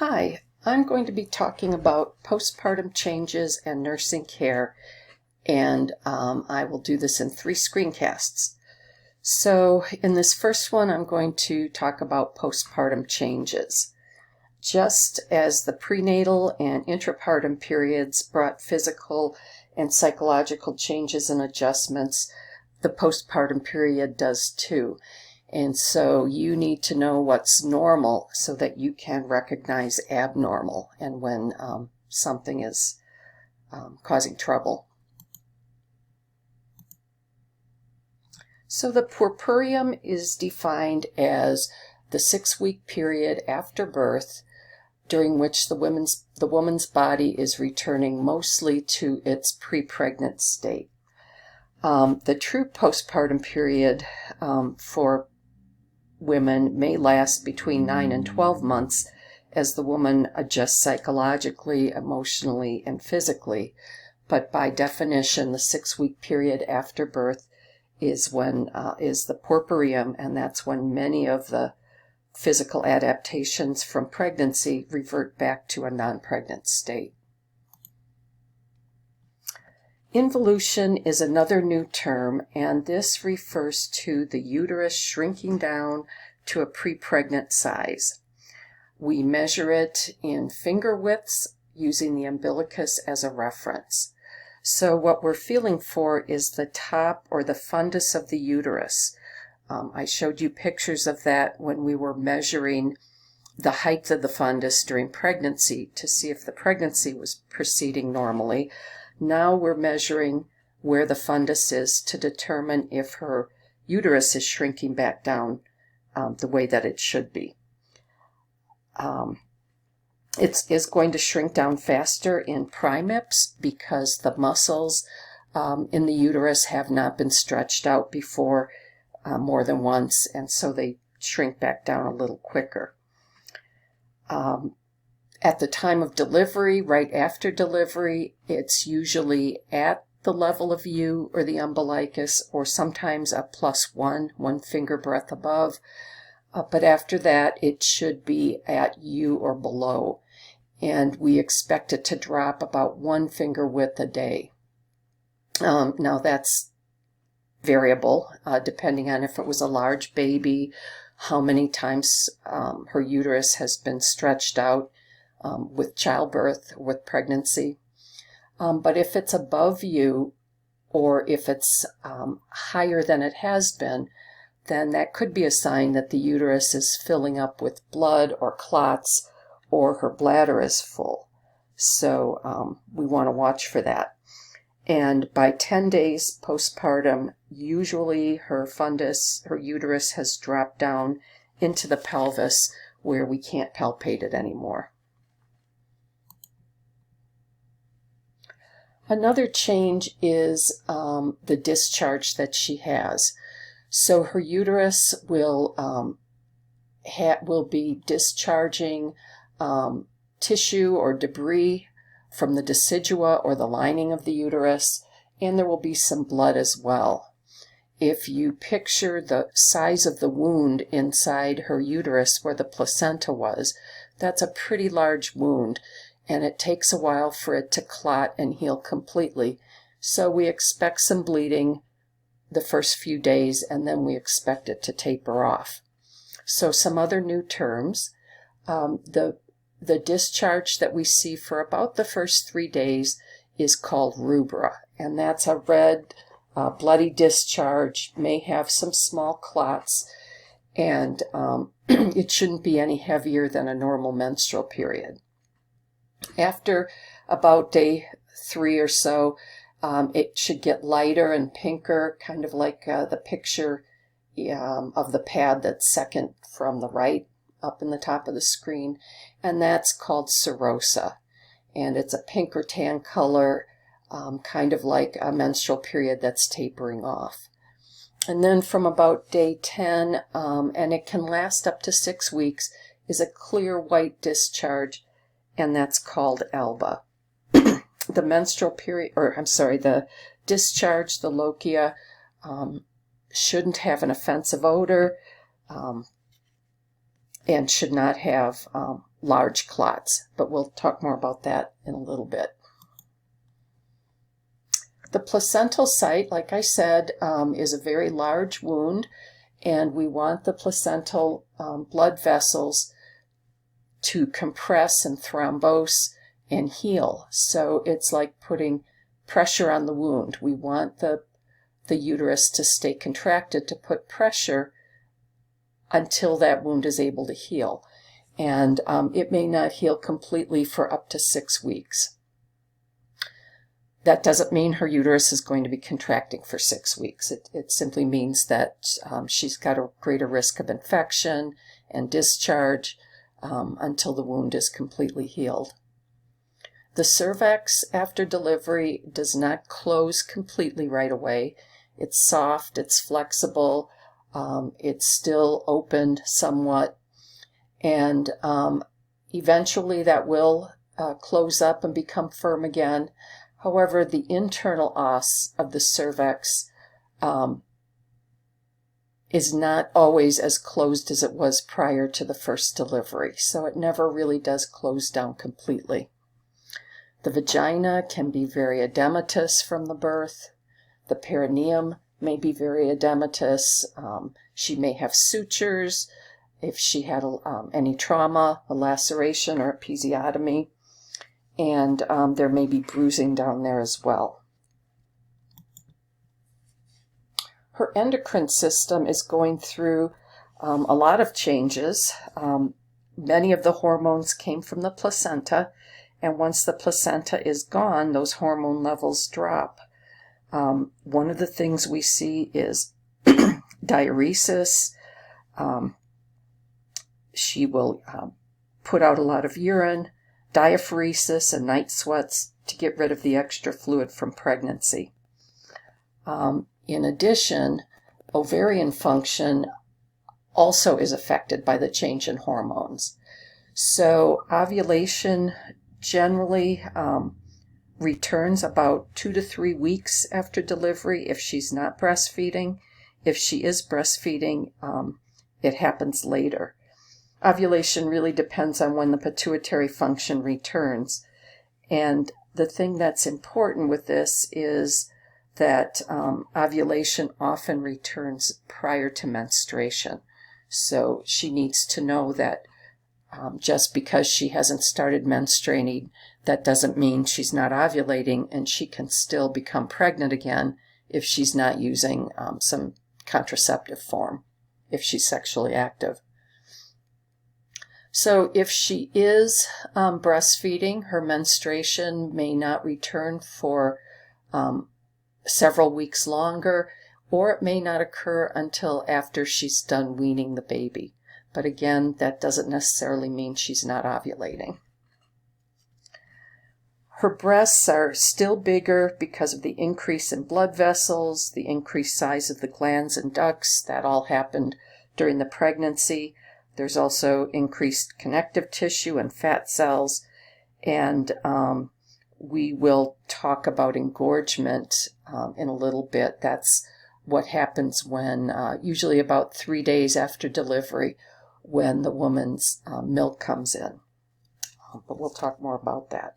Hi, I'm going to be talking about postpartum changes and nursing care, and I will do this in 3 screencasts. So in this first one, I'm going to talk about postpartum changes. Just as the prenatal and intrapartum periods brought physical and psychological changes and adjustments, the postpartum period does too. And so you need to know what's normal so that you can recognize abnormal and when something is causing trouble. So the puerperium is defined as the 6-week period after birth during which the woman's body is returning mostly to its pre-pregnant state. The true postpartum period for women may last between 9 and 12 months as the woman adjusts psychologically, emotionally, and physically. But by definition, the 6-week period after birth is the puerperium, and that's when many of the physical adaptations from pregnancy revert back to a non-pregnant state. Involution is another new term, and this refers to the uterus shrinking down to a pre-pregnant size. We measure it in finger widths using the umbilicus as a reference. So what we're feeling for is the top or the fundus of the uterus. I showed you pictures of that when we were measuring the height of the fundus during pregnancy to see if the pregnancy was proceeding normally. Now we're measuring where the fundus is to determine if her uterus is shrinking back down the way that it should be. It is going to shrink down faster in primips because the muscles in the uterus have not been stretched out before more than once, and so they shrink back down a little quicker. At the time of delivery, right after delivery, it's usually at the level of U or the umbilicus, or sometimes a +1 finger breadth above. But after that, it should be at U or below, and we expect it to drop about 1 finger width a day. Now that's variable, depending on if it was a large baby, how many times her uterus has been stretched out with childbirth, with pregnancy. But if it's above U, or if it's higher than it has been, then that could be a sign that the uterus is filling up with blood or clots, or her bladder is full. So we want to watch for that. And by 10 days postpartum, usually her uterus has dropped down into the pelvis where we can't palpate it anymore. Another change is the discharge that she has. So her uterus will be discharging tissue or debris from the decidua or the lining of the uterus, and there will be some blood as well. If you picture the size of the wound inside her uterus where the placenta was, that's a pretty large wound, and it takes a while for it to clot and heal completely. So we expect some bleeding the first few days, and then we expect it to taper off. So some other new terms. The discharge that we see for about the first 3 days is called rubra, and that's a red, bloody discharge, may have some small clots, and it shouldn't be any heavier than a normal menstrual period. After about day 3 or so, it should get lighter and pinker, kind of like the picture of the pad that's second from the right up in the top of the screen, and that's called serosa, and it's a pink or tan color, kind of like a menstrual period that's tapering off. And then from about day 10, and it can last up to 6 weeks, is a clear white discharge, and that's called alba. The menstrual period, the discharge, the lochia, shouldn't have an offensive odor, and should not have large clots, but we'll talk more about that in a little bit. The placental site, like I said, is a very large wound, and we want the placental blood vessels to compress and thrombose and heal. So it's like putting pressure on the wound. We want the uterus to stay contracted to put pressure until that wound is able to heal. And it may not heal completely for up to 6 weeks. That doesn't mean her uterus is going to be contracting for 6 weeks. It simply means that she's got a greater risk of infection and discharge until the wound is completely healed. The cervix after delivery does not close completely right away. It's soft, it's flexible, it's still opened somewhat, and eventually that will close up and become firm again. However, the internal os of the cervix is not always as closed as it was prior to the first delivery, so it never really does close down completely. The vagina can be very edematous from the birth. The perineum may be very edematous. She may have sutures if she had any trauma, a laceration, or a episiotomy. And there may be bruising down there as well. Her endocrine system is going through a lot of changes. Many of the hormones came from the placenta, and once the placenta is gone, those hormone levels drop. One of the things we see is diuresis. She will put out a lot of urine, diaphoresis, and night sweats to get rid of the extra fluid from pregnancy. In addition, ovarian function also is affected by the change in hormones. So ovulation generally returns about 2 to 3 weeks after delivery if she's not breastfeeding. If she is breastfeeding, it happens later. Ovulation really depends on when the pituitary function returns. And the thing that's important with this is that ovulation often returns prior to menstruation. So she needs to know that just because she hasn't started menstruating, that doesn't mean she's not ovulating, and she can still become pregnant again if she's not using some contraceptive form, if she's sexually active. So if she is breastfeeding, her menstruation may not return for several weeks longer, or it may not occur until after she's done weaning the baby. But again, that doesn't necessarily mean she's not ovulating. Her breasts are still bigger because of the increase in blood vessels, the increased size of the glands and ducts. That all happened during the pregnancy. There's also increased connective tissue and fat cells, and we will talk about engorgement in a little bit. That's what happens when, usually about 3 days after delivery, when the woman's milk comes in. But we'll talk more about that.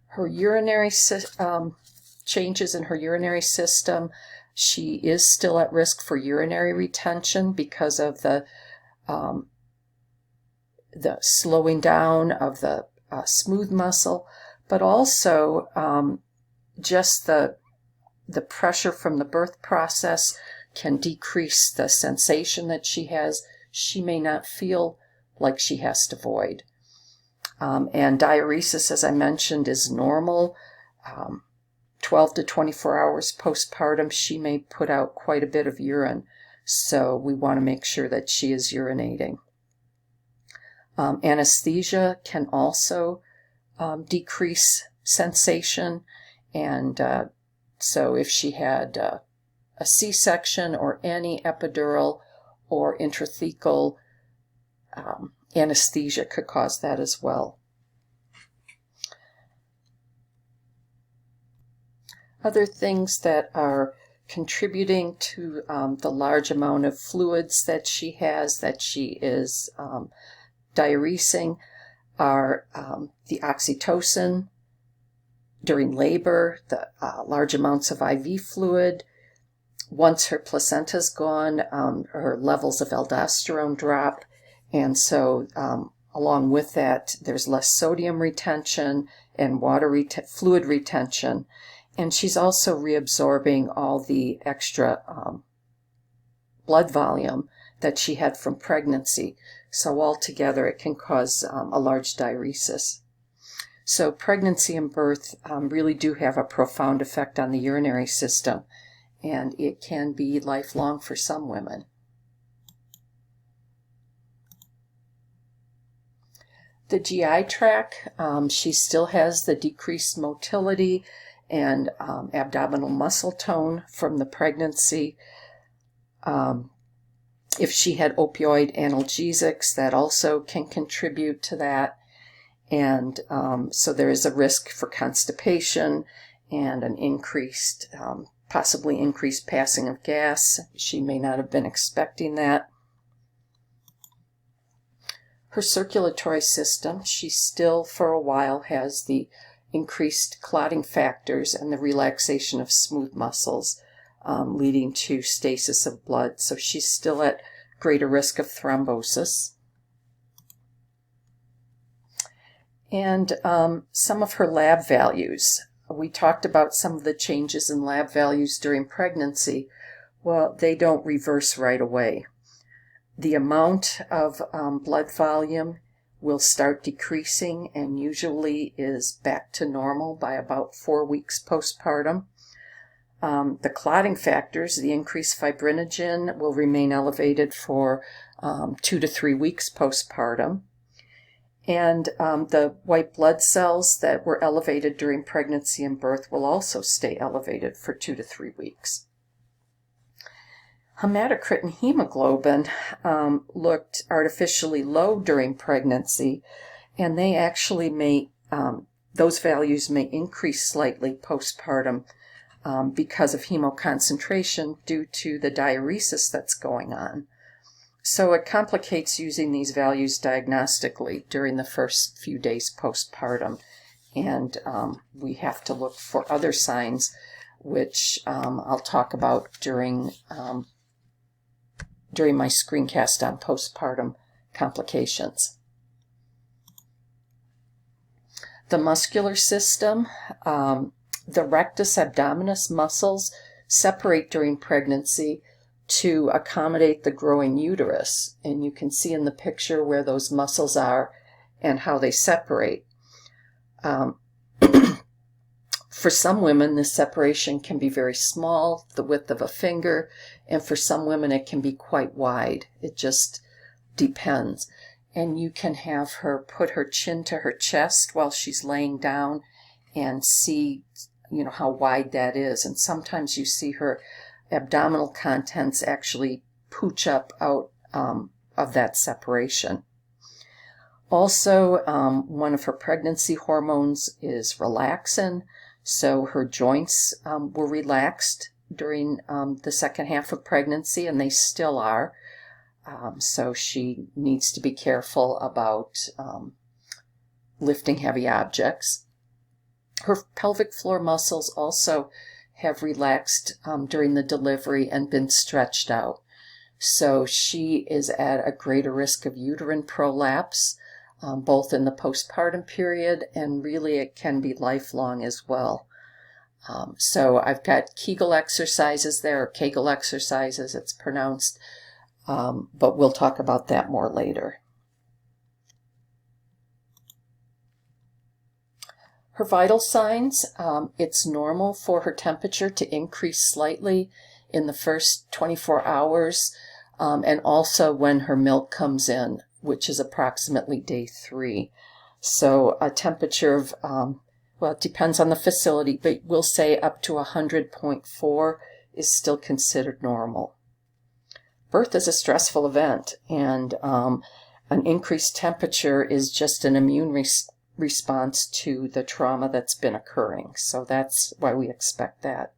Her urinary changes in her urinary system. She is still at risk for urinary retention because of the slowing down of the smooth muscle, but also just the pressure from the birth process can decrease the sensation that she has. She may not feel like she has to void. And diuresis, as I mentioned, is normal. 12 to 24 hours postpartum, she may put out quite a bit of urine, so we want to make sure that she is urinating. Anesthesia can also decrease sensation, and so if she had a C-section or any epidural or intrathecal anesthesia could cause that as well. Other things that are contributing to the large amount of fluids that she has, that she is diuresing, are the oxytocin during labor, the large amounts of IV fluid. Once her placenta's gone, her levels of aldosterone drop, and so along with that, there's less sodium retention and fluid retention. And she's also reabsorbing all the extra blood volume that she had from pregnancy. So altogether, it can cause a large diuresis. So pregnancy and birth really do have a profound effect on the urinary system, and it can be lifelong for some women. The GI tract, she still has the decreased motility and abdominal muscle tone from the pregnancy. If she had opioid analgesics, that also can contribute to that. And so there is a risk for constipation and an increased, possibly increased passing of gas. She may not have been expecting that. Her circulatory system, she still for a while has the increased clotting factors and the relaxation of smooth muscles, leading to stasis of blood. So she's still at greater risk of thrombosis. And some of her lab values. We talked about some of the changes in lab values during pregnancy. Well, they don't reverse right away. The amount of blood volume will start decreasing and usually is back to normal by about 4 weeks postpartum. The clotting factors, the increased fibrinogen, will remain elevated for 2 to 3 weeks postpartum. And the white blood cells that were elevated during pregnancy and birth will also stay elevated for 2 to 3 weeks. Hematocrit and hemoglobin looked artificially low during pregnancy, and they actually may, those values may increase slightly postpartum because of hemoconcentration due to the diuresis that's going on. So it complicates using these values diagnostically during the first few days postpartum, and we have to look for other signs, which I'll talk about during my screencast on postpartum complications. The muscular system, the rectus abdominis muscles separate during pregnancy to accommodate the growing uterus. And you can see in the picture where those muscles are and how they separate. For some women, this separation can be very small, the width of a finger, and for some women it can be quite wide. It just depends. And you can have her put her chin to her chest while she's laying down and see, how wide that is. And sometimes you see her abdominal contents actually pooch up out of that separation. Also, one of her pregnancy hormones is relaxin, so her joints were relaxed during the second half of pregnancy, and they still are. So she needs to be careful about lifting heavy objects. Her pelvic floor muscles also have relaxed during the delivery and been stretched out. So she is at a greater risk of uterine prolapse, both in the postpartum period, and really it can be lifelong as well. So I've got Kegel exercises there, or Kegel exercises, it's pronounced, but we'll talk about that more later. Her vital signs, it's normal for her temperature to increase slightly in the first 24 hours, and also when her milk comes in, which is approximately day 3. So a temperature of, it depends on the facility, but we'll say up to 100.4 is still considered normal. Birth is a stressful event, and an increased temperature is just an immune response to the trauma that's been occurring. So that's why we expect that.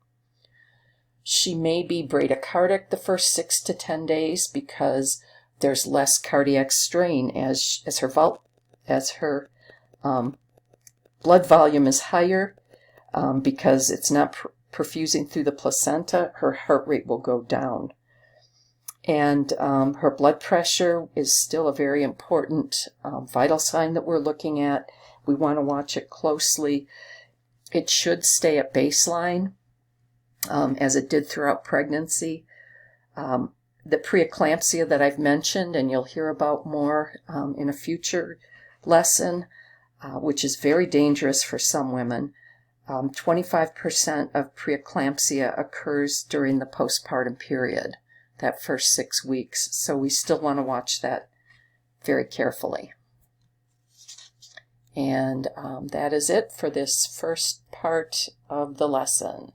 She may be bradycardic the first 6 to 10 days because there's less cardiac strain as her blood volume is higher, because it's not perfusing through the placenta. Her heart rate will go down. And her blood pressure is still a very important vital sign that we're looking at. We want to watch it closely. It should stay at baseline, as it did throughout pregnancy. The preeclampsia that I've mentioned, and you'll hear about more in a future lesson, which is very dangerous for some women. 25% of preeclampsia occurs during the postpartum period, that first 6 weeks. So we still want to watch that very carefully. And that is it for this first part of the lesson.